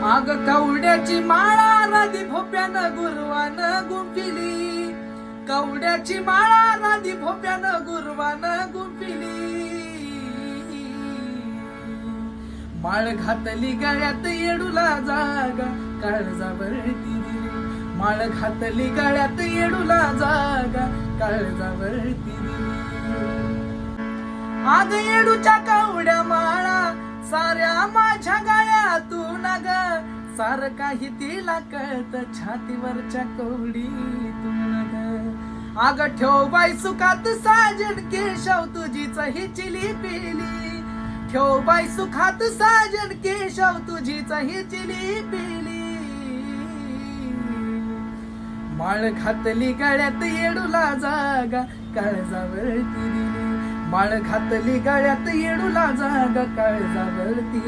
आग कवड्याची माळा राधी भोप्यानं गुरवानं गुंफिली, कवड्याची माळा राधी भोप्यानं गुरवानं गुंफिली. माळ घातली गळ्यात येडूला जागा काळजावरती दिली, माळ घातली गळ्यात येडूला जागा काळजावरती दिली. आग येडूच्या कवड्या माळा साऱ्या माझ्या गळ्यातून ग, सार काही तिला कळत छातीवरच्या कवडीतून ग. आग ठेव बाई सुखात साजन केशव तुझीच ही चिली पिली, ठेव बाई सुखात साजन केशव तुझीच ही चिली पिली. माळ घातली गळ्यात येडूला जागा काळजावरती दिली, माळ घातली गळ्यात येडूला जागा काळजावरती